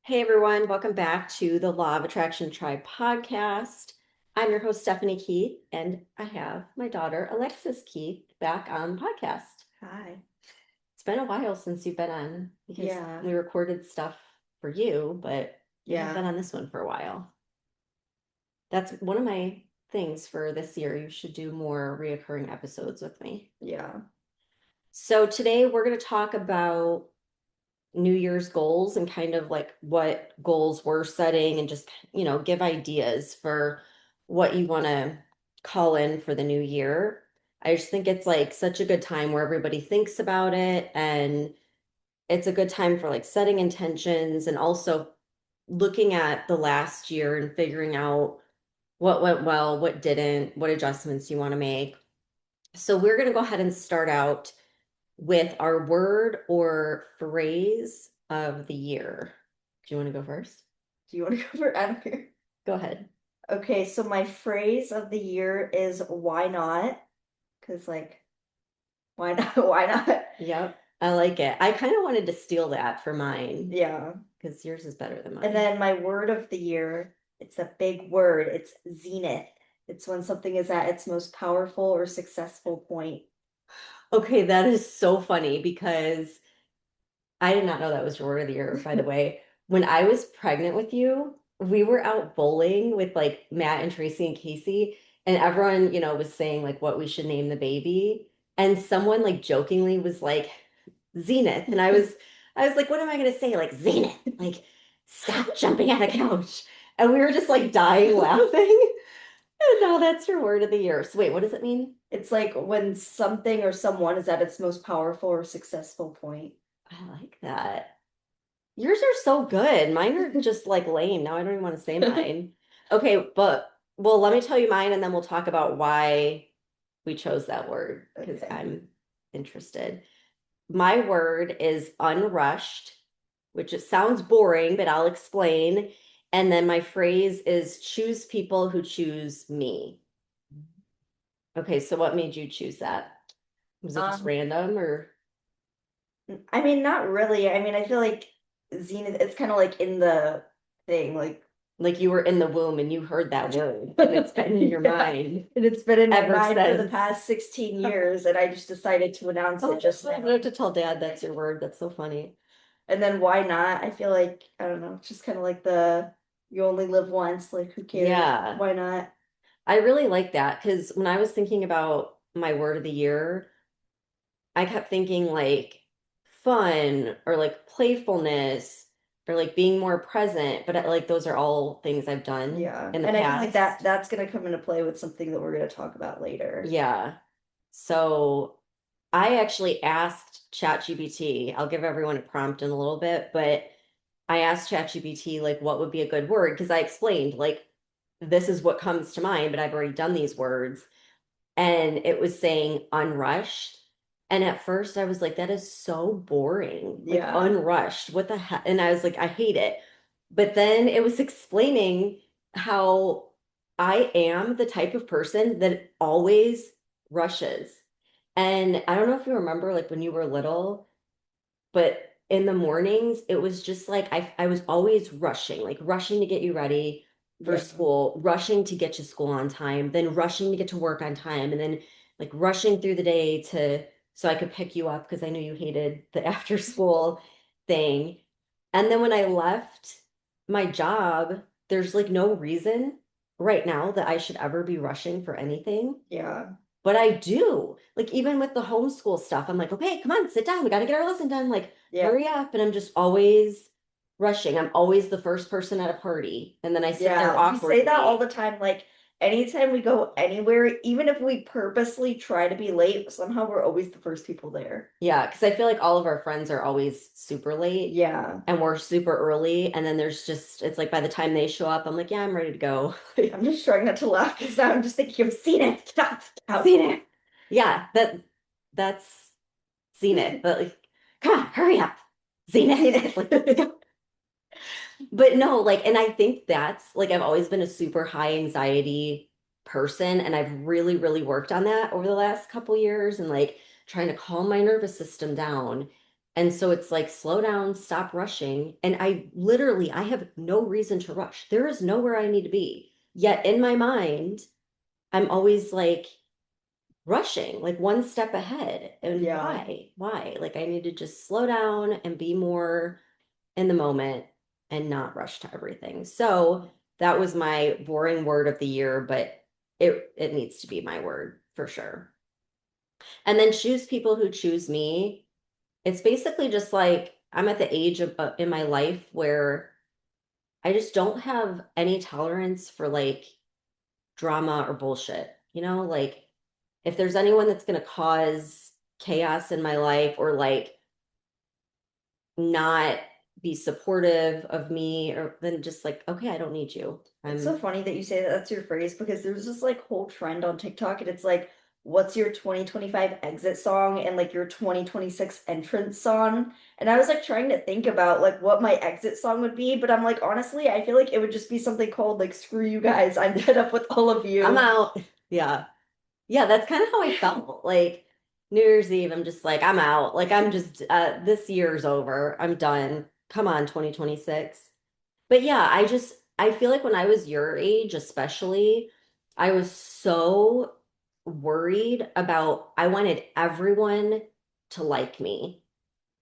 Hey everyone, welcome back to the Law of Attraction Tribe podcast. I'm your host, Stephanie Keith, and I have my daughter, Alexis Keith, back on the podcast. Hi. It's been a while since you've been on because Yeah. we recorded stuff for you, but you haven't Yeah. been on this one for a while. That's one of my things for this year. You should do more reoccurring episodes with me. Yeah. So today we're going to talk about New Year's goals and kind of like what goals we're setting and just, give ideas for what you want to call in for the new year. I just think it's like such a good time where everybody thinks about it, and it's a good time for like setting intentions and also looking at the last year and figuring out what went well, what didn't, what adjustments you want to make. So we're going to go ahead and start out with our word or phrase of the year. Do you want to go first? Do you want to go for Adam here? Go ahead. Okay, so my phrase of the year is why not? Because why not? Why not? Yep. I like it. I kind of wanted to steal that for mine Yeah. because yours is better than And mine. then my word of the year, it's a big word. It's zenith. It's when something is at its most powerful or successful point. Okay, that is so funny because I did not know that was your word of the year, by the way. When I was pregnant with you, we were out bowling with like Matt and Tracy and Casey, and everyone, was saying like what we should name the baby. And someone like jokingly was like Zenith. And I was like, what am I gonna say? Like Zenith, like stop jumping on the couch. And we were just like dying laughing. And now that's your word of the year. So wait, what does it mean? It's like when something or someone is at its most powerful or successful point. I like that. Yours are so good. Mine are just like lame. Now I don't even want to say mine. Okay, but well, let me tell you mine and then we'll talk about why we chose that word because Okay. I'm interested. My word is unrushed, which it sounds boring, but I'll explain. And then my phrase is choose people who choose me. Okay, so what made you choose that? Was it just Um, random or I mean, not really. I mean, I feel like Zenith, it's kind of like in the thing, like, like you were in the womb and you heard that word and it's been in your yeah. mind And it's been in my ever mind for the since? past 16 years, and I just decided to announce Oh, it just I'm gonna now. have to tell Dad that's your word. That's so funny. And then why not? I feel like, I don't know, it's just kind of like the you only live once, like, who cares? Yeah, Why not? I really like that because when I was thinking about my word of the year, I kept thinking like fun or like playfulness or like being more present, but like those are all things I've done Yeah. in the And I feel like past. that's gonna come into play with something that we're gonna talk about later. Yeah. So I actually asked ChatGPT, I'll give everyone a prompt in a little bit, but I asked ChatGPT like what would be a good word because I explained like this is what comes to mind, but I've already done these words. And it was saying unrushed. And at first I was like, that is so boring. Like Yeah. unrushed. What the heck? And I was like, I hate it. But then it was explaining how I am the type of person that always rushes. And I don't know if you remember like when you were little, but in the mornings, it was just like I was always rushing, like rushing to get you ready for Yeah. school, rushing to get to school on time, then rushing to get to work on time, and then like rushing through the day to so I could pick you up because I knew you hated the after school thing. And then when I left my job, there's like no reason right now that I should ever be rushing for anything. Yeah. But I do. Like even with the homeschool stuff, I'm like, okay, come on, sit down. We got to get our lesson done. Like, Yeah. hurry up. And I'm just always rushing. I'm always the first person at a party. And then I sit there Yeah, we say that all awkwardly. the time. Like, anytime we go anywhere, even if we purposely try to be late, somehow we're always the first people there. Yeah, because I feel like all of our friends are always super late Yeah. and we're super early. And then there's just, it's like by the time they show up, I'm like, yeah, I'm ready to go. I'm just trying not to laugh because now I'm just thinking, I've seen it. Stop. Stop. Seen it. Yeah, that's seen it. But like, come on, hurry up. Seen Seen it. Like, let's it. go. But no, like, and I think that's like I've always been a super high anxiety person, and I've really, really worked on that over the last couple years and like trying to calm my nervous system down. And so it's like, slow down, stop rushing. And I have no reason to rush. There is nowhere I need to be. Yet in my mind, I'm always like rushing, like one step ahead. And Yeah. why? Why? Like I need to just slow down and be more in the moment and not rush to everything. So that was my boring word of the year, but it needs to be my word for sure. And then choose people who choose me. It's basically just like I'm at the age of in my life where I just don't have any tolerance for like drama or bullshit. Like if there's anyone that's going to cause chaos in my life or like not be supportive of me or then just like, okay, I don't need you. It's so I'm funny that you say that that's your phrase because there's this like whole trend on TikTok and it's like, what's your 2025 exit song and like your 2026 entrance song? And I was like trying to think about like what my exit song would be, but I'm like, honestly, I feel like it would just be something called like, screw you guys, I'm fed up with all of I'm you. out. Yeah. Yeah, that's kind of how I felt. Like New Year's Eve, I'm just like, I'm out. Like I'm just this year's over. I'm done. Come on, 2026. But yeah, I feel like when I was your age, especially, I was so worried about I wanted everyone to like me.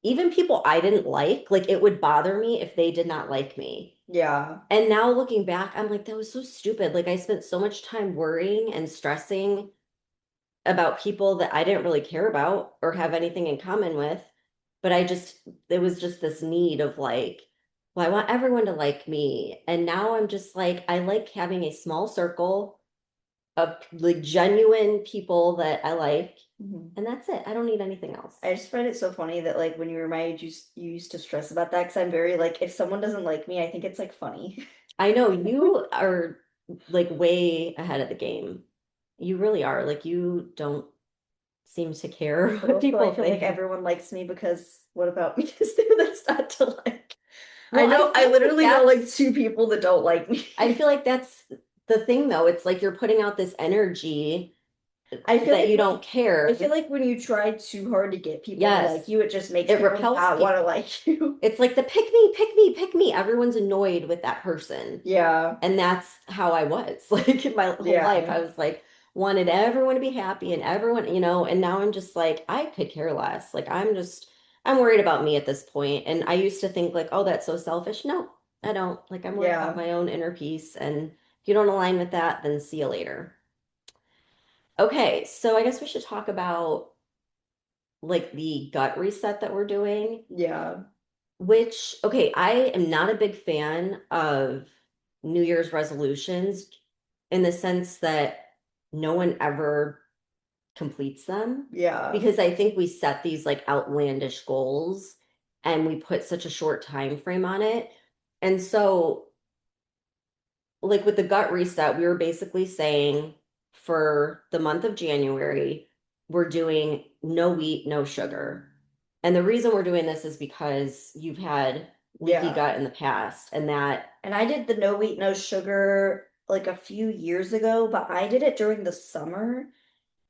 Even people I didn't like it would bother me if they did not like me. Yeah. And now looking back, I'm like, that was so stupid. Like I spent so much time worrying and stressing about people that I didn't really care about or have anything in common with. But it was just this need of like, well, I want everyone to like me. And now I'm just like, I like having a small circle of like genuine people that I like. Mhm. And that's it. I don't need anything else. I just find it so funny that like when you were my age, you used to stress about that because I'm very like, if someone doesn't like me, I think it's like funny. I know you are like way ahead of the game. You really are. Like you don't seem to care But what also, I people feel like think. everyone likes me because what about me is there that's not to like? I Well, I know I feel like literally know like that's two people that don't like me. I feel like that's the thing though. It's like you're putting out this energy I feel that like you don't I feel care. like when you try too hard to get people to Yes, like you, it just makes it people repels not want to people. like you. It's like the pick me, pick me, pick me. Everyone's annoyed with that person. Yeah, And that's how I was. Like in my whole life, yeah, I was like, wanted everyone to be happy and everyone, and now I'm just like, I could care less. Like I'm worried about me at this point. And I used to think like, oh, that's so selfish. No, I don't. Like I'm worried about yeah, my own inner peace. And if you don't align with that, then see you later. Okay, so I guess we should talk about like the gut reset that we're doing, yeah, which, okay, I am not a big fan of New Year's resolutions in the sense that no one ever completes them yeah. because I think we set these like outlandish goals and we put such a short time frame on it. And so like with the gut reset, we were basically saying for the month of January, we're doing no wheat, no sugar. And the reason we're doing this is because you've had leaky Yeah. gut in the past, and that, And I did the no wheat, no sugar like a few years ago, but I did it during the summer.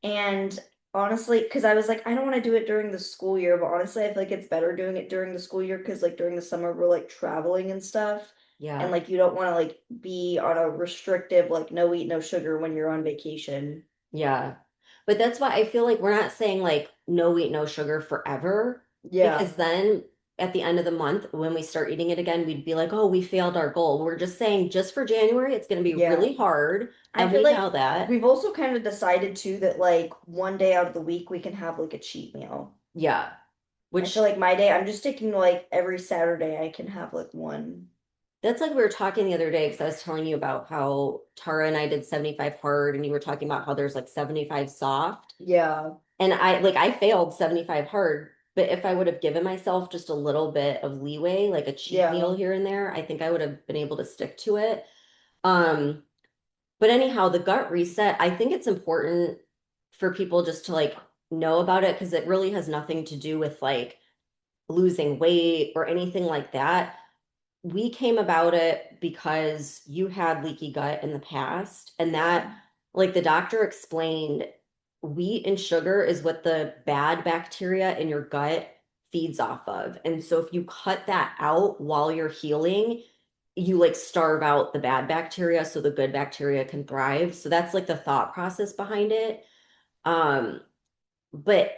And honestly, because I was like, I don't want to do it during the school year, but honestly, I feel like it's better doing it during the school year because like during the summer we're like traveling and stuff. And yeah, like you don't want to like be on a restrictive like no eat, no sugar when you're on vacation. yeah. But that's why I feel like we're not saying like no wheat, no sugar forever, Yeah. because then at the end of the month, when we start eating it again, we'd be like, oh, we failed our goal. We're just saying just for January, it's going to be Yeah. really hard. I And feel we like know that. we've also kind of decided too that like one day out of the week we can have like a cheat meal. Yeah. I feel Which like my day, I'm just taking like every Saturday I can have like one. That's like we were talking the other day because I was telling you about how Tara and I did 75 hard and you were talking about how there's like 75 soft. Yeah. And I failed 75 hard, but if I would have given myself just a little bit of leeway, like a cheat meal Yeah. here and there, I think I would have been able to stick to it. Um, but anyhow, the gut reset, I think it's important for people just to like know about it because it really has nothing to do with like losing weight or anything like that. We came about it because you had leaky gut in the past, and Yeah. that, like the doctor explained, wheat and sugar is what the bad bacteria in your gut feeds off of. And so if you cut that out while you're healing, you like starve out the bad bacteria so the good bacteria can thrive. So that's like the thought process behind it. Um, but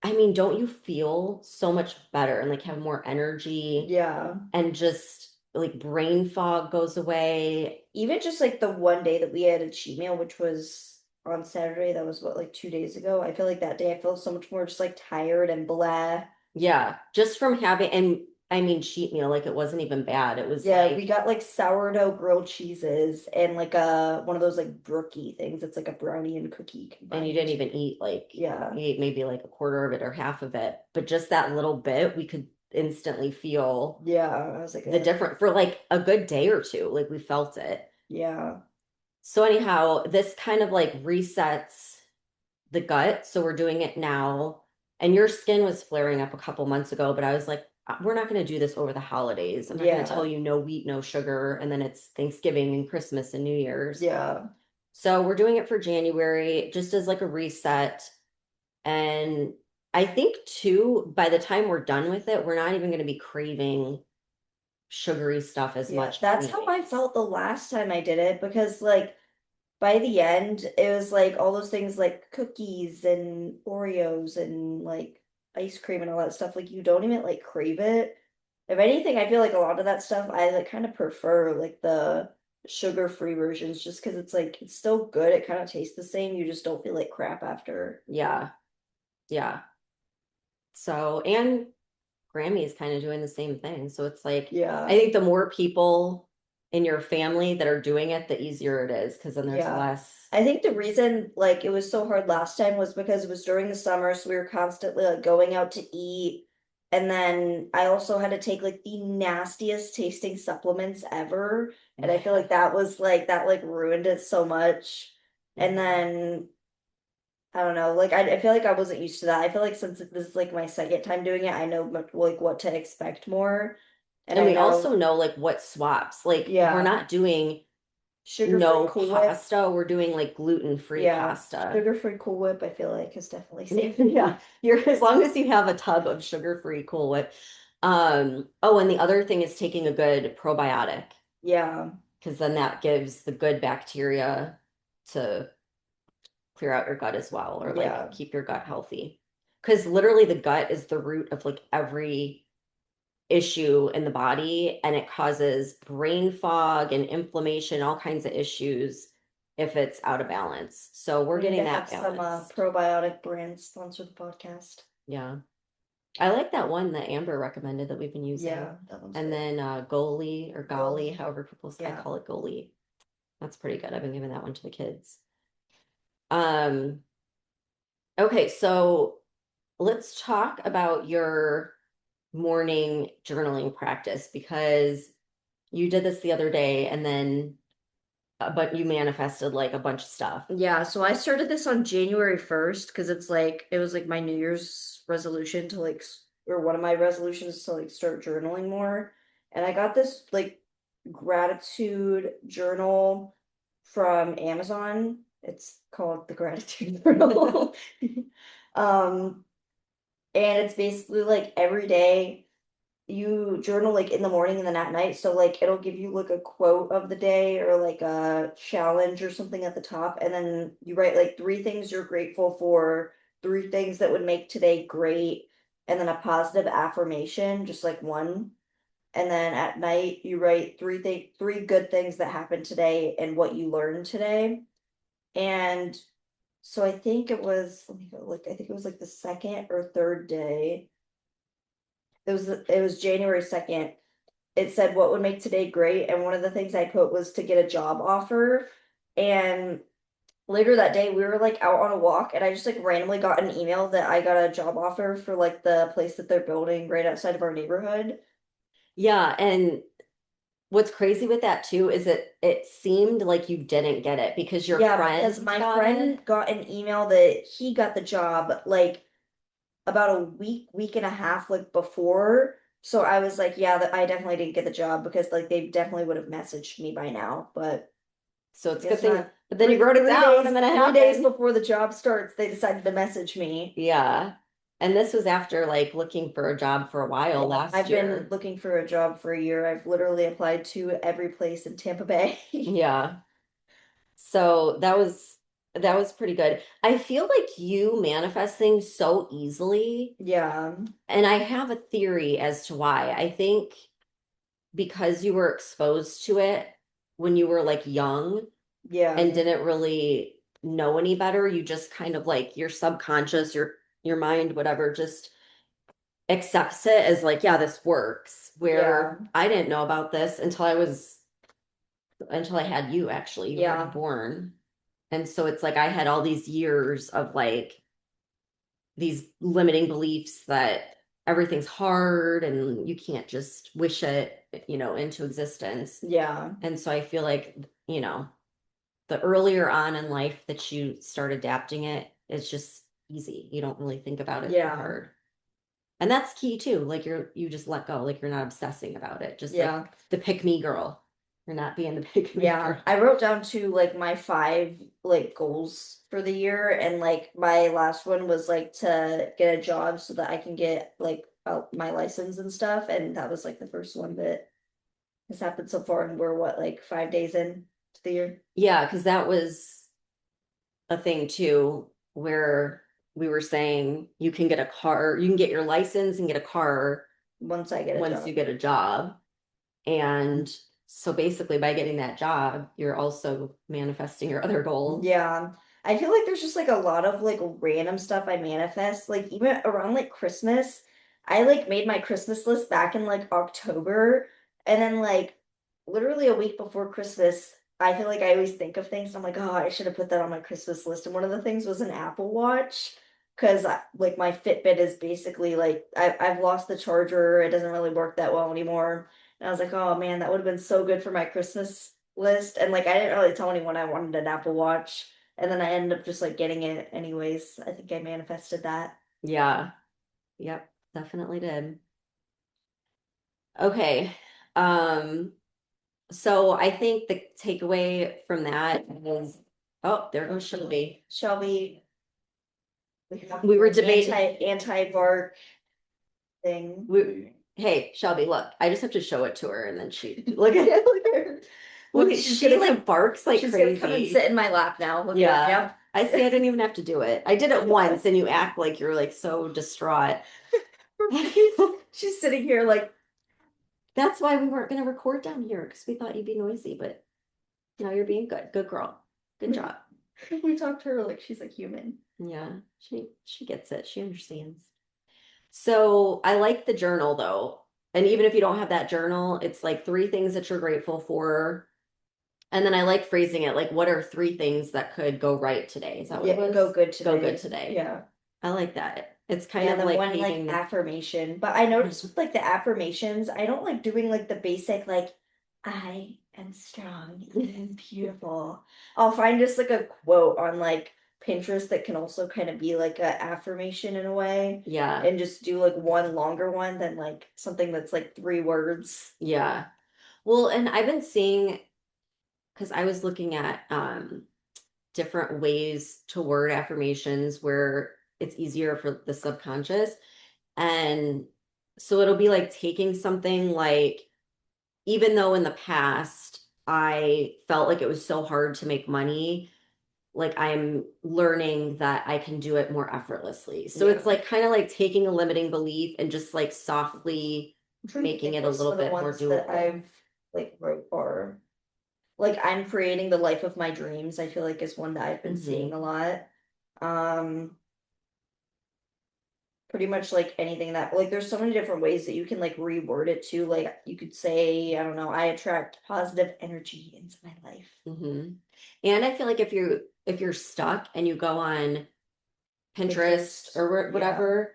I mean, don't you feel so much better and like have more energy Yeah. and just like brain fog goes away? Even just like the one day that we had a cheat meal, which was on Saturday, that was what, like 2 days ago. I feel like that day I feel so much more just like tired and blah. Yeah, just from having, and I mean, cheat meal, like it wasn't even bad. It was Yeah, we like, got like sourdough grilled cheeses and like a one of those like brookie things. It's like a brownie and cookie and you didn't combined. even eat like, Yeah. you ate maybe like a quarter of it or half of it, but just that little bit, we could instantly feel Yeah. I was like, the difference for like a good day or two. Like we felt it. yeah. So anyhow, this kind of like resets the gut. So we're doing it now. And your skin was flaring up a couple months ago, but I was like, we're not going to do this over the holidays. I'm not going to tell Yeah. you no wheat, no sugar, and then it's Thanksgiving and Christmas and New Year's. Yeah. So we're doing it for January just as like a reset. And I think too, by the time we're done with it, we're not even going to be craving sugary stuff as Yeah. much That's how I anyways. felt the last time I did it because like by the end, it was like all those things like cookies and Oreos and like ice cream and all that stuff. Like you don't even like crave it. If anything, I feel like a lot of that stuff I like kind of prefer like the sugar-free versions just because it's like it's still good. It kind of tastes the same. You just don't feel like crap after. Yeah. Yeah. So, and Grammy is kind of doing the same thing. So it's like, I Yeah. think the more people in your family that are doing it, the easier it is because then there's Yeah. less. I think the reason like it was so hard last time was because it was during the summer, so we were constantly like going out to eat. And then I also had to take like the nastiest tasting supplements ever. And I feel like that was like that like ruined it so much. And Mhm. then I don't know, like I feel like I wasn't used to that. I feel like since this is like my second time doing it, I know like what to expect more. And And I we also know, know like what swaps. Like we're yeah, not doing sugar-free no Cool Whip. pasta, we're doing like gluten-free Yeah, pasta. sugar-free Cool Whip, I feel like has definitely saved me. Yeah, you're as long as you have a tub of sugar-free Cool Whip. Oh, and the other thing is taking a good probiotic Yeah, because then that gives the good bacteria to clear out your gut as well or like yeah, keep your gut healthy. Because literally the gut is the root of like every issue in the body and it causes brain fog and inflammation, all kinds of issues if it's out of balance. So we're we need getting to have that some balanced. probiotic brands sponsor the podcast. Yeah. I like that one that Amber recommended that we've been using. Yeah, that one's And good. then Goli or Golly, Golly. however people I Yeah. call it Goli. That's pretty good. I've been giving that one to the kids. Um, okay, so let's talk about your morning journaling practice because you did this the other day and then, but you manifested like a bunch of stuff. Yeah, so I started this on January 1st because it's like it was like my New Year's resolution to like or one of my resolutions to like start journaling more. And I got this like gratitude journal from Amazon. It's called the Gratitude Journal. Um, and it's basically like every day you journal like in the morning and then at night. So like it'll give you like a quote of the day or like a challenge or something at the top. And then you write like three things you're grateful for, three things that would make today great, and then a positive affirmation, just like one. And then at night you write three good things that happened today and what you learned today. And so I think it was, let me go look, I think it was like the second or third day. It was January 2nd. It said what would make today great, and one of the things I put was to get a job offer. And later that day we were like out on a walk and I just like randomly got an email that I got a job offer for like the place that they're building right outside of our neighborhood. Yeah, and what's crazy with that too is it seemed like you didn't get it because your Yeah, because friend my got it. friend got an email that he got the job like about a week and a half like before. So I was like, yeah, that I definitely didn't get the job because like they definitely would have messaged me by now, but So it's a good guess thing. not. But then you Three wrote it three down days and then it 3 days happened. before the job starts, they decided to message me. Yeah. And this was after like looking for a job for a while Yeah, last I've been year. looking for a job for a year. I've literally applied to every place in Tampa Bay. Yeah. So that was pretty good. I feel like you manifest things so easily, Yeah, and I have a theory as to why. I think because you were exposed to it when you were like young yeah, and didn't really know any better, you just kind of like your subconscious, your mind, whatever, just accepts it as like, yeah, this works. yeah, Where I didn't know about this until I had you actually. You were already yeah, born. And so it's like I had all these years of like these limiting beliefs that everything's hard and you can't just wish it, into existence. yeah, And so I feel like, the earlier on in life that you start adapting it, it's just easy. You don't really think about it too yeah, hard. And that's key too. Like you just let go, like you're not obsessing about it. Just like yeah. the pick me girl. You're not being the pick me Yeah, girl. I wrote down to like my five like goals for the year, and like my last one was like to get a job so that I can get like my license and stuff, and that was like the first one that has happened so far, and we're what, like 5 days in to the year Yeah, because that was a thing too, where we were saying you can get your license and get a car once I get a once you job. get a job. And so basically by getting that job, you're also manifesting your other goal. Yeah. I feel like there's just like a lot of like random stuff I manifest. Like even around like Christmas, I like made my Christmas list back in like October. And then like literally a week before Christmas, I feel like I always think of things. And I'm like, oh, I should have put that on my Christmas list. And one of the things was an Apple Watch. Because like my Fitbit is basically like I've lost the charger. It doesn't really work that well anymore. And I was like, oh man, that would have been so good for my Christmas list. And like I didn't really tell anyone I wanted an Apple Watch. And then I ended up just like getting it anyways. I think I manifested that. Yeah. Yep. Definitely did. Okay. Um, so I think the takeaway from that is, oh, there goes Shelby. Shelby, we have We were the debating. anti bark thing. Hey, Shelby, look, I just have to show it to her and then she look at it. Look at her. Look Look, at she's she gonna like like barks like she's gonna come and sit crazy. in my lap now. Look at her. Yeah. I see I Yep. didn't even have to do it. I did it once and you act like you're like so distraught. She's sitting here like That's why we weren't gonna record down here because we thought you'd be noisy, but no, you're being good. Good girl. Good job. we talked to her like she's like human. Yeah, she gets it. She understands. So I like the journal though. And even if you don't have that journal, it's like three things that you're grateful for. And then I like phrasing it like, what are three things that could go right today? Is that what it Yeah, go was? good Go good today. today. Yeah. I like that. It's kind Yeah, and of then like one like paving. affirmation. But I noticed with like the affirmations, I don't like doing like the basic like I am strong, I am beautiful. I'll find just like a quote on like Pinterest that can also kind of be like a affirmation in a way Yeah, and just do like one longer one than like something that's like 3 words. yeah. Well, and I've been seeing because I was looking at different ways to word affirmations where it's easier for the subconscious. And so it'll be like taking something like, even though in the past I felt like it was so hard to make money, like I'm learning that I can do it more effortlessly. So Yeah. it's like kind of like taking a limiting belief and just like softly I'm trying to making think it a what some little of the bit more ones that doable. I've like wrote are. Like I'm creating the life of my dreams, I feel like is one that I've been seeing Hmm. a lot. Um, Pretty much like anything that like there's so many different ways that you can like reword it to. Like you could say, I don't know, I attract positive energy into my life. Hmm. And I feel like if you're stuck and you go on Pinterest Pinterest. or Yeah. whatever,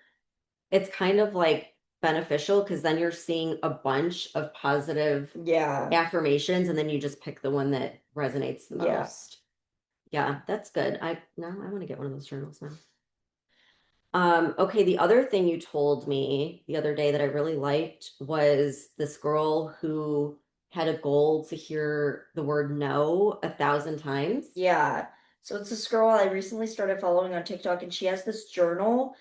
it's kind of like beneficial because then you're seeing a bunch of positive Yeah. affirmations and then you just pick the one that resonates the Yeah. most. Yeah, that's good. I want to get one of those journals now. Okay, the other thing you told me the other day that I really liked was this girl who had a goal to hear the word no 1,000 times. Yeah. So it's this girl I recently started following on TikTok and she has this journal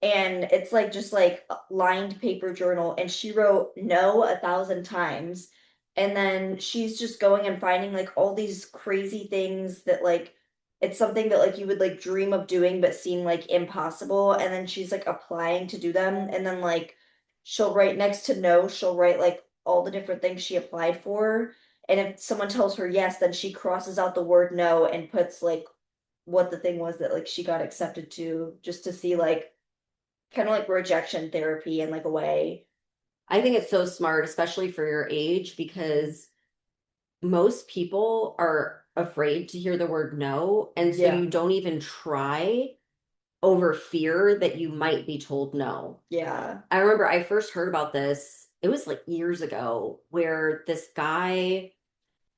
and it's like just like a lined paper journal, and she wrote no 1,000 times, and then she's just going and finding like all these crazy things that like it's something that like you would like dream of doing but seem like impossible, and then she's like applying to do them, and then like she'll write next to no, she'll write like all the different things she applied for, and if someone tells her yes, then she crosses out the word no and puts like what the thing was that like she got accepted to, just to see like kind of like rejection therapy in like a way. I think it's so smart, especially for your age, because most people are afraid to hear the word no. And so Yeah. you don't even try over fear that you might be told no. Yeah. I remember I first heard about this, it was like years ago, where this guy,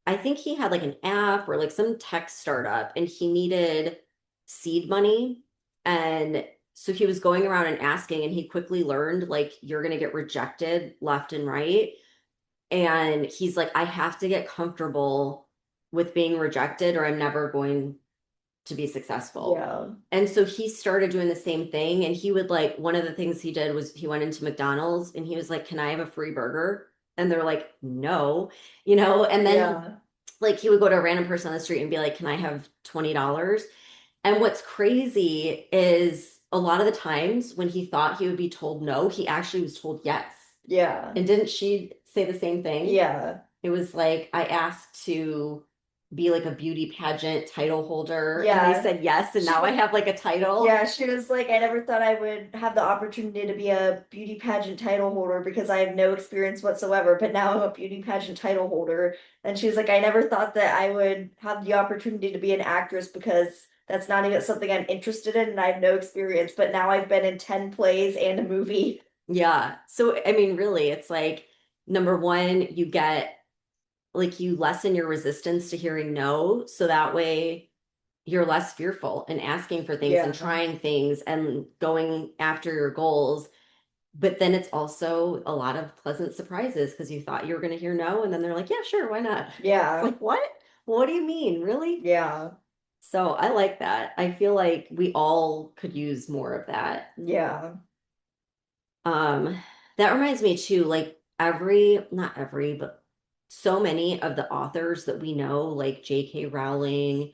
I think he had like an app or like some tech startup and he needed seed money. And so he was going around and asking, and he quickly learned like you're going to get rejected left and right. And he's like, I have to get comfortable with being rejected or I'm never going to be successful. Yeah. And so he started doing the same thing. And he would like, one of the things he did was he went into McDonald's and he was like, can I have a free burger? And they're like, no, and then Yeah. like he would go to a random person on the street and be like, can I have $20? And what's crazy is a lot of the times when he thought he would be told no, he actually was told yes. Yeah. And didn't she say the same thing? Yeah. It was like I asked to be like a beauty pageant title holder and they Yeah. said yes, and She now I was, have like a title. yeah, she was like, I never thought I would have the opportunity to be a beauty pageant title holder because I have no experience whatsoever, but now I'm a beauty pageant title holder. And she was like, I never thought that I would have the opportunity to be an actress because that's not even something I'm interested in and I have no experience, but now I've been in 10 plays and a movie. Yeah. So I mean, really, it's like number one, you get like you lessen your resistance to hearing no, so that way you're less fearful and asking for things and Yeah. trying things and going after your goals. But then it's also a lot of pleasant surprises because you thought you were going to hear no, and then they're like, yeah, sure, why not? It's Yeah. like, what? What do you mean? Really? Yeah. So I like that. I feel like we all could use more of that. Yeah. Um, that reminds me too, like not every, but so many of the authors that we know, like J.K. Rowling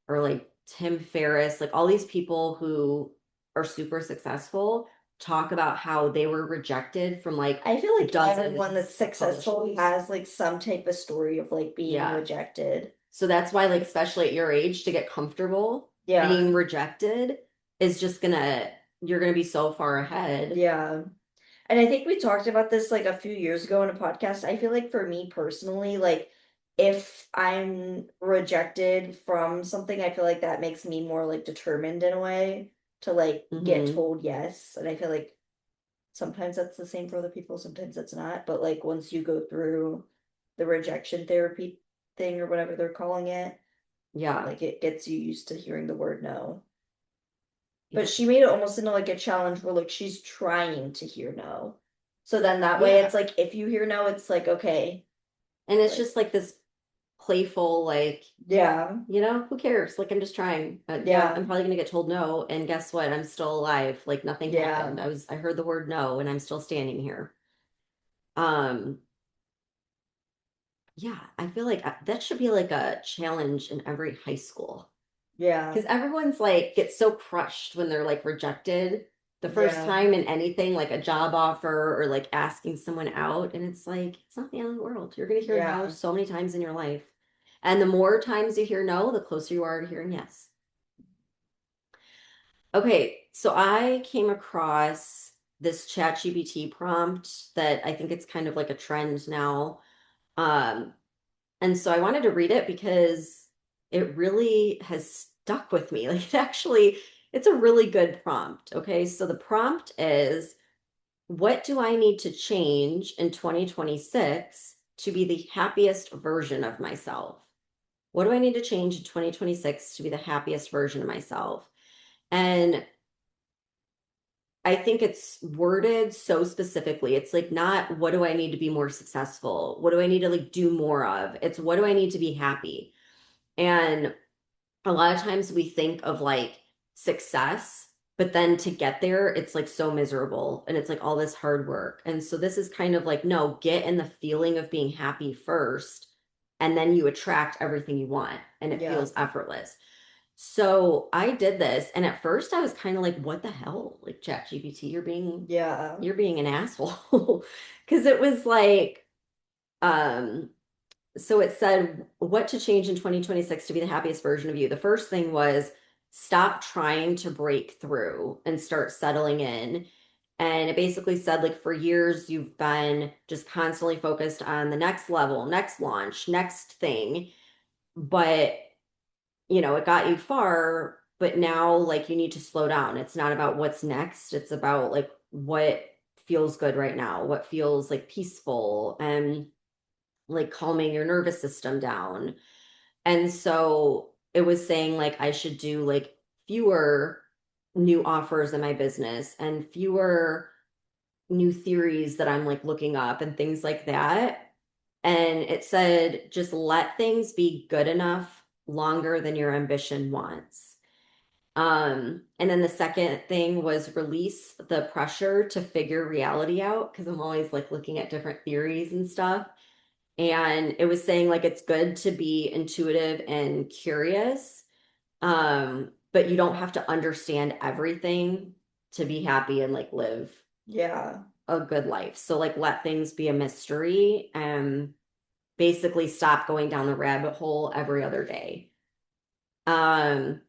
or like Tim Ferriss, like all these people who are super successful talk about how they were rejected from like I feel like everyone dozens that's of successful publishers. has like some type of story of like being Yeah. rejected. So that's why, like, especially at your age, to get comfortable Yeah. being rejected is just you're gonna be so far ahead. Yeah. And I think we talked about this like a few years ago in a podcast. I feel like for me personally, like if I'm rejected from something, I feel like that makes me more like determined in a way to like get Hmm. told yes. And I feel like sometimes that's the same for other people, sometimes that's not. But like once you go through the rejection therapy thing or whatever they're calling it, Yeah. like it gets you used to hearing the word no. Yeah. But she made it almost into like a challenge where like she's trying to hear no. So then that way Yeah. it's like if you hear no, it's like okay. And it's Like just like this playful, like, yeah. who cares? Like, I'm just trying. Yeah, Yeah. I'm probably gonna get told no, and guess what? I'm still alive. Like nothing Yeah. happened. I heard the word no, and I'm still standing here. Um, yeah, I feel like that should be like a challenge in every high school. Yeah. Because everyone's like gets so crushed when they're like rejected the first Yeah. time in anything, like a job offer or like asking someone out. And it's like, it's not the end of the world. You're going to hear no Yeah. so many times in your life. And the more times you hear no, the closer you are to hearing yes. Okay, so I came across this ChatGPT prompt that I think it's kind of like a trend now. Um, and so I wanted to read it because it really has stuck with me. Like it's a really good prompt. Okay. So the prompt is, what do I need to change in 2026 to be the happiest version of myself? What do I need to change in 2026 to be the happiest version of myself? And I think it's worded so specifically. It's like not what do I need to be more successful? What do I need to like do more of? It's what do I need to be happy? And a lot of times we think of like success But then to get there, it's like so miserable and it's like all this hard work. And so this is kind of like, no, get in the feeling of being happy first, and then you attract everything you want and it Yeah. feels effortless. So I did this, and at first I was kind of like, what the hell? Like ChatGPT, Yeah. you're being an asshole. Because it was like, um, so it said what to change in 2026 to be the happiest version of you. The first thing was stop trying to break through and start settling in. And it basically said, like, for years, you've been just constantly focused on the next level, next launch, next thing. But, it got you far. But now, like, you need to slow down. It's not about what's next, it's about, like, what feels good right now, what feels like peaceful and like calming your nervous system down. And so it was saying like I should do like fewer new offers in my business and fewer new theories that I'm like looking up and things like that. And it said just let things be good enough longer than your ambition wants. And then the second thing was release the pressure to figure reality out because I'm always like looking at different theories and stuff. And it was saying like it's good to be intuitive and curious, but you don't have to understand everything to be happy and like live Yeah. a good life. So like let things be a mystery and basically stop going down the rabbit hole every other day. um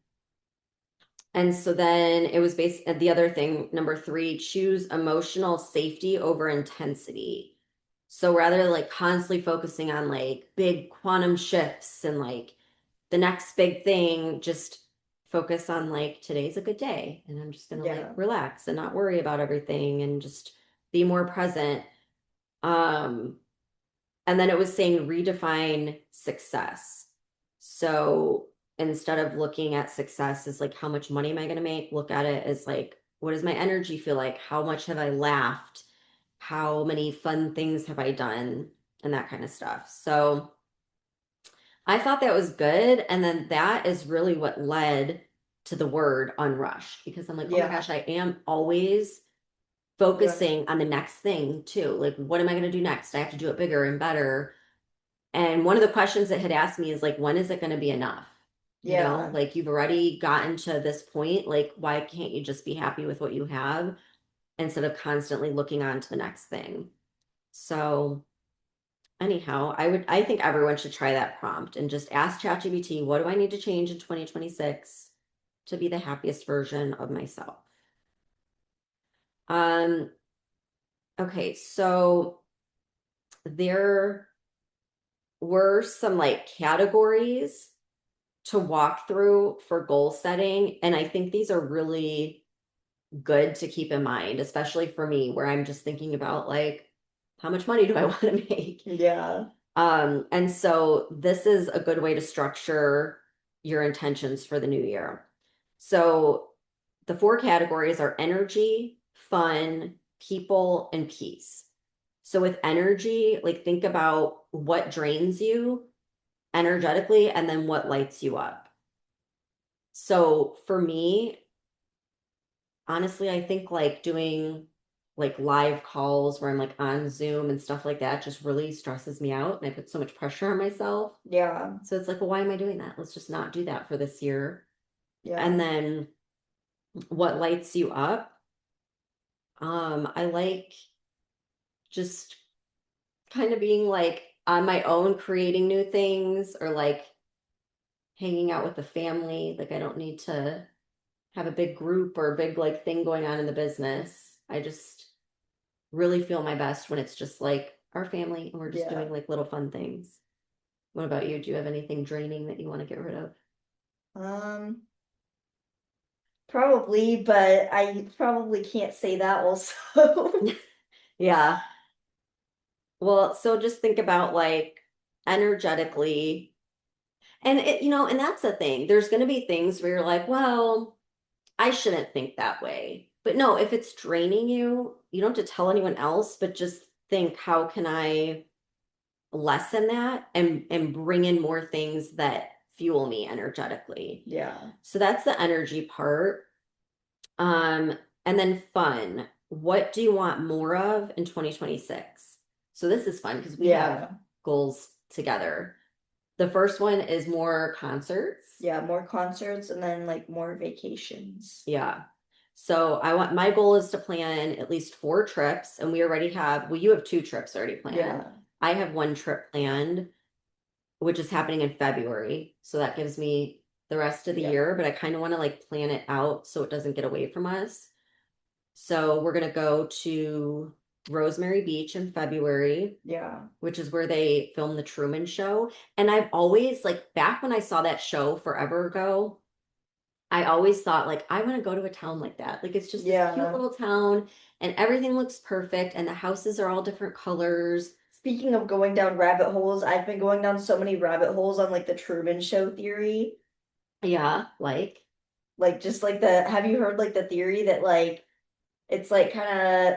and so then it was based the other thing, number three, choose emotional safety over intensity. So rather like constantly focusing on like big quantum shifts and like the next big thing, just focus on like today's a good day and I'm just gonna like Yeah. relax and not worry about everything and just be more present. Um, and then it was saying redefine success. So instead of looking at success as like how much money am I going to make, look at it as like what does my energy feel like? How much have I laughed? How many fun things have I done? And that kind of stuff. So I thought that was good. And then that is really what led to the word unrushed because I'm like, oh my Yeah. gosh, I am always Yeah. focusing on the next thing too. Like, what am I going to do next? I have to do it bigger and better. And one of the questions that had asked me is like, when is it going to be enough? Yeah. Like you've already gotten to this point. Like, why can't you just be happy with what you have instead of constantly looking on to the next thing? So, anyhow, I think everyone should try that prompt and just ask ChatGPT, what do I need to change in 2026 to be the happiest version of myself? Um, okay, so there were some like categories to walk through for goal setting. And I think these are really good to keep in mind, especially for me, where I'm just thinking about like, how much money do I want to make? Yeah. And so this is a good way to structure your intentions for the new year. So the four categories are energy, fun, people, and peace. So with energy, like think about what drains you energetically and then what lights you up. So for me, honestly, I think like doing like live calls where I'm like on Zoom and stuff like that just really stresses me out and I put so much pressure on myself. Yeah. So it's like, well, why am I doing that? Let's just not do that for this year. And Yeah. then what lights you up? I like just kind of being like on my own creating new things or like hanging out with the family. Like I don't need to have a big group or a big like thing going on in the business. I just really feel my best when it's just like our family and we're just Yeah. doing like little fun things. What about you? Do you have anything draining that you want to get rid of? Um, Probably, but I probably can't say that also. Yeah. Well, so just think about like energetically. And and that's the thing. There's going to be things where you're like, well, I shouldn't think that way. But no, if it's draining you, you don't have to tell anyone else, but just think, how can I lessen that and bring in more things that fuel me energetically? Yeah. So that's the energy part. Um, and then fun. What do you want more of in 2026? So this is fun because we have Yeah. goals together. The first one is more concerts. Yeah, more concerts and then like more vacations. Yeah. So my goal is to plan at least 4 trips, and we already have, well, you have 2 trips already planned. Yeah. I have one trip planned, which is happening in February. So that gives me the rest of the Yeah. year, but I kind of want to like plan it out so it doesn't get away from us. So we're gonna go to Rosemary Beach in February, Yeah. which is where they filmed the Truman Show. And I've always, like, back when I saw that show forever ago, I always thought, like, I want to go to a town like that. Like, it's just this cute Yeah. little town and everything looks perfect and the houses are all different colors. Speaking of going down rabbit holes, I've been going down so many rabbit holes on like the Truman Show theory. Yeah, like, Like just like the have you heard like the theory that like it's like kind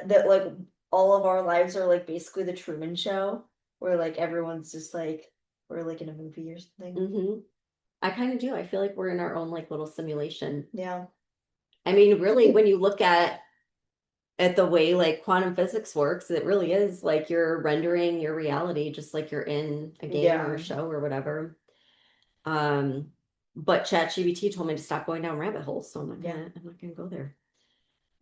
of that like all of our lives are like basically the Truman Show where like everyone's just like we're like in a movie or something. mm-hmm. I kind of do. I feel like we're in our own like little simulation. Yeah. I mean, really, when you look at the way like quantum physics works, it really is like you're rendering your reality just like you're in a game or a Yeah. show or whatever. Um, but ChatGPT told me to stop going down rabbit holes, so Yeah. I'm not gonna go there.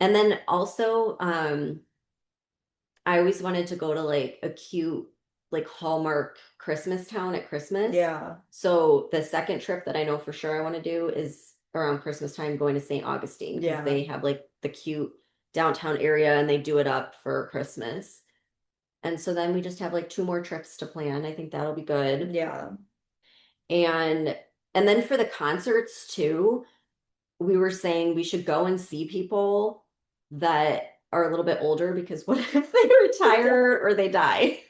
And then also, I always wanted to go to like a cute like Hallmark Christmas town at Christmas. Yeah. So the second trip that I know for sure I want to do is around Christmas time going to St. Augustine because Yeah. they have like the cute downtown area and they do it up for Christmas. And so then we just have like 2 more trips to plan. I think that'll be good. Yeah. And and then for the concerts too, we were saying we should go and see people that are a little bit older because what if they retire or they die?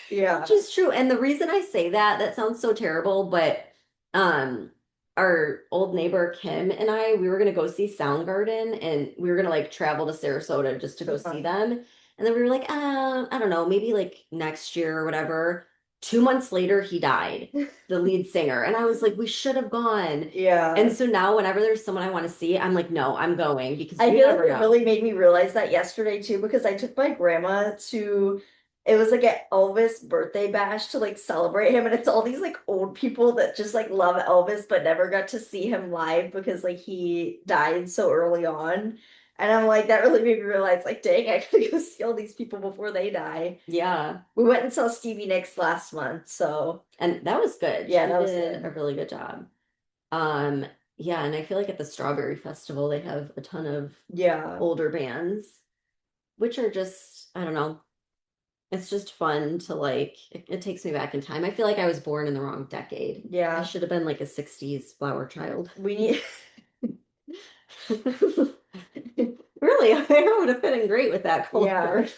Yeah. Which is true. And the reason I say that, that sounds so terrible, but um our old neighbor Kim and I, we were gonna go see Soundgarden and we were gonna like travel to Sarasota just to go see them. And then we were like, I don't know, maybe like next year or whatever. 2 months later, he died, the lead singer. And I was like, we should have gone. And Yeah. so now whenever there's someone I want to see, I'm like, no, I'm going because I you feel like never it know. really made me realize that yesterday too, because I took my grandma to, it was like an Elvis birthday bash to like celebrate him. And it's all these like old people that just like love Elvis, but never got to see him live because like he died so early on. And I'm like, that really made me realize, like, dang, I gotta go see all these people before they die. Yeah. We went and saw Stevie Nicks last month, so And that was good. yeah, She that was did a good. really good job. Um, yeah, and I feel like at the Strawberry Festival they have a ton of Yeah, older bands, which are just, I don't know, it's just fun to like it takes me back in time. I feel like I was born in the wrong decade. I yeah. should have been like a 60s flower child. We need Really, I would have fit in great with that yeah. culture.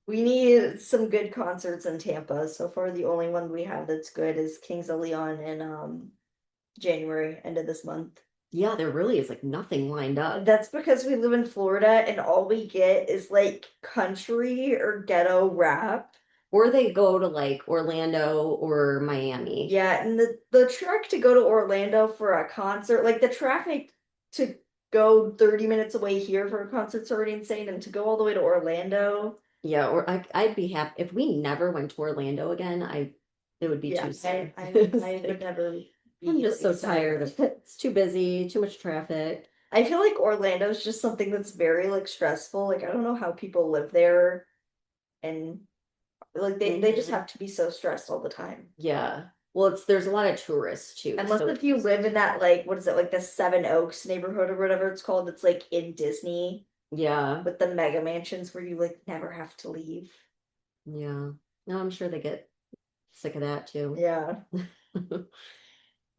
We need some good concerts in Tampa. So far, the only one we have that's good is Kings of Leon in January, end of this month. Yeah, there really is like nothing lined up. That's because we live in Florida and all we get is like country or ghetto rap. Or they go to like Orlando or Miami. Yeah, and the trek to go to Orlando for a concert, like the traffic to go 30 minutes away here for a concert's already insane, and to go all the way to Orlando. Yeah, or I'd be happy if we never went to Orlando again. It would be Yeah, too soon. I It's would like, never I'm be just so tired excited. of it's too busy, too much traffic. I feel like Orlando's just something that's very like stressful. Like I don't know how people live there and like they just Hmm. have to be so stressed all the time. Yeah. Well, it's there's a lot of tourists too, Unless so if you live in that like what is it like the Seven Oaks neighborhood or whatever it's called, it's like in Disney yeah, with the mega mansions where you like never have to leave. yeah. No, I'm sure they get sick of that too. Yeah. Don't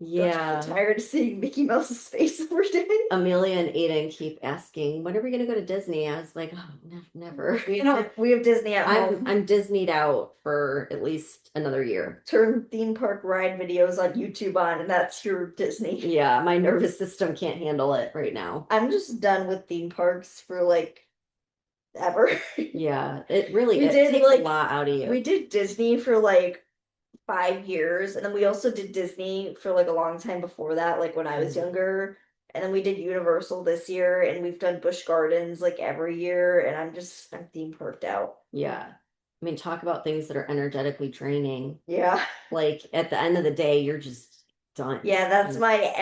you get Yeah. tired of seeing Mickey Mouse's face every day? Amelia and Aiden keep asking, when are we gonna go to Disney? I was like, oh, never. We have Disney at home. I'm Disneyed out for at least another year. Turn theme park ride videos on YouTube on, and that's your Disney. Yeah, my nervous system can't handle it right now. I'm just done with theme parks for like ever. Yeah, it really We it did takes a like lot out of you. we did Disney for like 5 years, and then we also did Disney for like a long time before that, like when I was Mhm. younger. And then we did Universal this year, and we've done Busch Gardens like every year, and I'm theme parked out. Yeah. I mean, talk about things that are energetically draining. Yeah. Like at the end of the day, you're just done. Yeah, that's my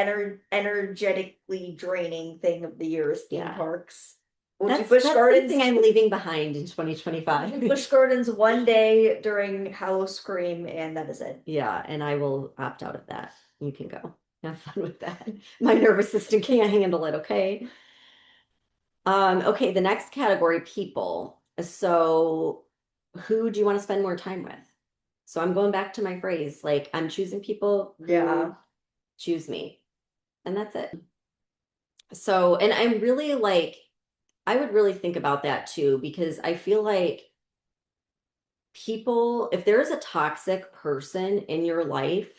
energetically draining thing of the year is theme Yeah. parks. We'll do Busch That's something Gardens. I'm leaving behind in We'll do 2025. Busch Gardens one day during House Scream, and that is it. Yeah, and I will opt out of that. You can go. Have fun with that. My nervous system can't handle it, okay? Okay, the next category, people. So who do you want to spend more time with? So I'm going back to my phrase, like I'm choosing people Yeah. who choose me. And that's it. So, and I'm really like, I would really think about that too, because I feel like people, if there is a toxic person in your life,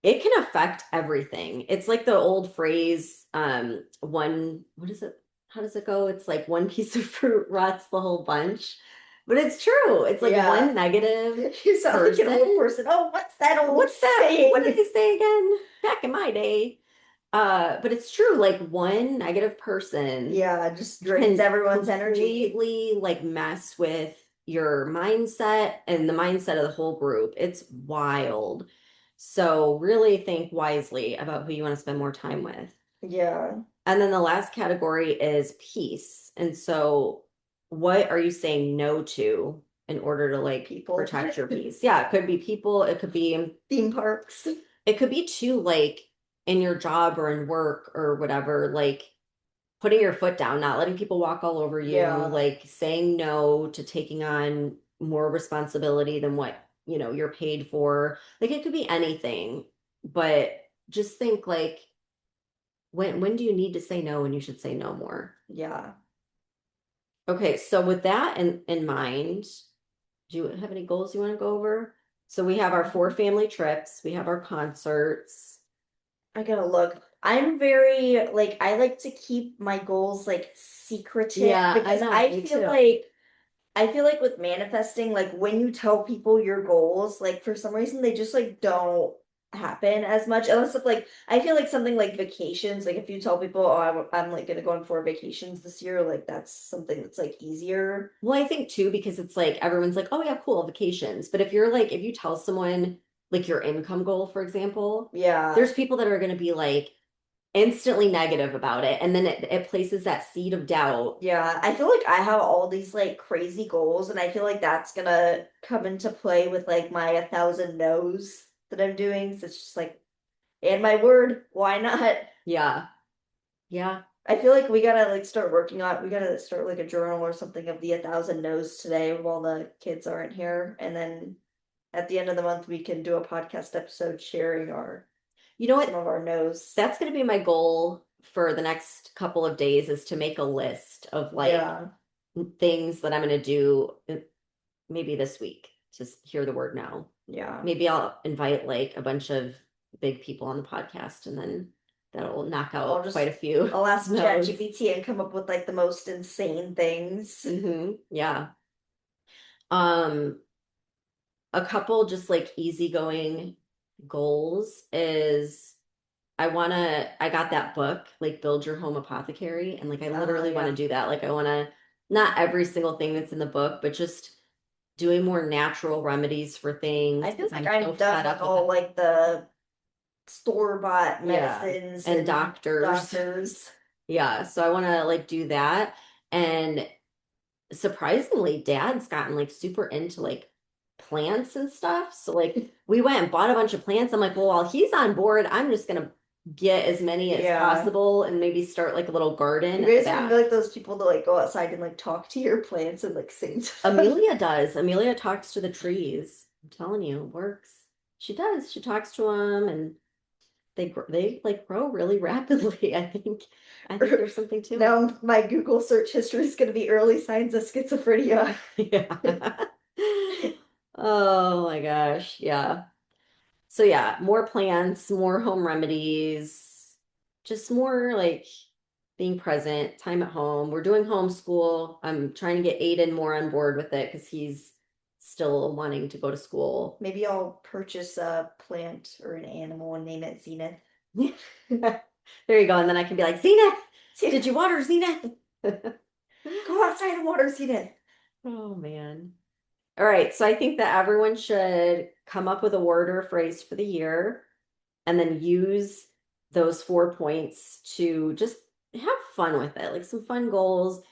it can affect everything. It's like the old phrase, what is it? How does it go? It's like one piece of fruit rots the whole bunch. But it's true. It's like Yeah. one negative You sound like an old person. person. Oh, what's that old What's that? What did saying? they say again? Back in my day. But it's true, like one negative person Yeah, just drains can everyone's energy. completely like mess with your mindset and the mindset of the whole group. It's wild. So really think wisely about who you want to spend more time with. Yeah, And then the last category is peace. And so what are you saying no to in order to like people. protect your peace? Yeah, it could be people, Theme parks. it could be too like in your job or in work or whatever, like putting your foot down, not letting people walk all over you, Yeah, like saying no to taking on more responsibility than what, you're paid for. Like it could be anything, but just think like when do you need to say no and you should say no more? yeah. Okay, so with that in mind, do you have any goals you want to go over? So we have our four family trips, we have our concerts. I gotta look. I'm very like I like to keep my goals like secretive Yeah, I because know, me too. I feel like with manifesting, like when you tell people your goals, like for some reason they just like don't happen as much. Unless if like I feel like something like vacations, like if you tell people, oh, I'm like gonna go on 4 vacations this year, like that's something that's like easier. Well, I think too, because it's like everyone's like, oh yeah, cool, vacations. But if you tell someone like your income goal, for example, Yeah. there's people that are going to be like instantly negative about it. And then it places that seed of doubt. Yeah, I feel like I have all these like crazy goals, and I feel like that's gonna come into play with like my 1,000 no's that I'm doing. So it's just like, and my word, why not? Yeah. Yeah. I feel like we gotta like start working on, we gotta start like a journal or something of the 1,000 no's today while the kids aren't here, and then at the end of the month we can do a podcast episode sharing our You know some what? of our no's. That's going to be my goal for the next couple of days is to make a list of like Yeah, things that I'm going to do maybe this week. Just hear the word now. yeah. Maybe I'll invite like a bunch of big people on the podcast and then that'll knock I'll out quite just a few I'll ask no's. ChatGPT and come up with like the most insane things. Yeah. Um, a couple just like easygoing goals is I got that book, like Build Your Home Apothecary, and like I literally want to Yeah. do that. Like I want to, not every single thing that's in the book, but just doing more natural remedies for things I feel because like I'm I'm so done fed with up with all it. like the store-bought Yeah. medicines And and doctors. doctors. Yeah. So I want to like do that. And surprisingly, dad's gotten like super into like plants and stuff. So like we went and bought a bunch of plants. I'm like, well, while he's on board, I'm just gonna get as many as Yeah. possible and maybe start like a little You garden at the guys are gonna be back. like those people that like go outside and like talk to your plants and like sing to them. Amelia does. Amelia talks to the trees. I'm telling you, it works. She does. She talks to them and they like grow really rapidly. I think there's something to it. Now my Google search history is gonna be early signs of schizophrenia. Yeah. Oh my gosh. Yeah. So yeah, more plants, more home remedies, just more like being present, time at home. We're doing homeschool. I'm trying to get Aiden more on board with it because he's still wanting to go to school. Maybe I'll purchase a plant or an animal and name it Zenith. There you go. And then I can be like, Zenith, did you water Zenith? Go outside and water seed. Oh man. All right. So I think that everyone should come up with a word or a phrase for the year and then use those 4 points to just have fun with it, like some fun goals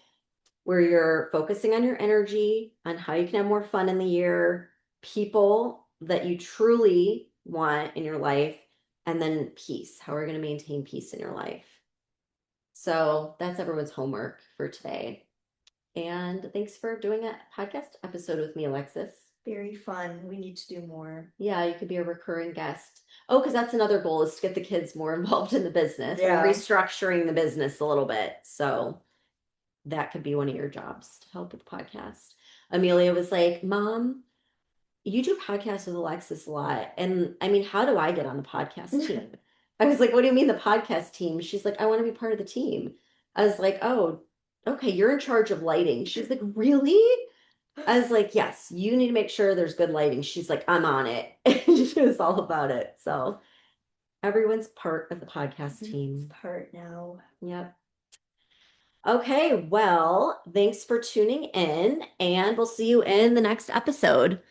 where you're focusing on your energy, on how you can have more fun in the year, people that you truly want in your life, and then peace. How are we going to maintain peace in your life? So that's everyone's homework for today. And thanks for doing a podcast episode with me, Alexis. Very fun. We need to do more. Yeah, you could be a recurring guest. Oh, because that's another goal is to get the kids more involved in the business. We're Yeah. restructuring the business a little bit. So that could be one of your jobs to help with the podcast. Amelia was like, Mom, you do podcasts with Alexis a lot. And I mean, how do I get on the podcast team? I was like, what do you mean the podcast team? She's like, I want to be part of the team. I was like, oh, okay, you're in charge of lighting. She's like, really? I was like, yes, you need to make sure there's good lighting. She's like, I'm on it. She was all about it. So everyone's part of the podcast It's team. part now. Yep. Okay, well, thanks for tuning in, and we'll see you in the next episode.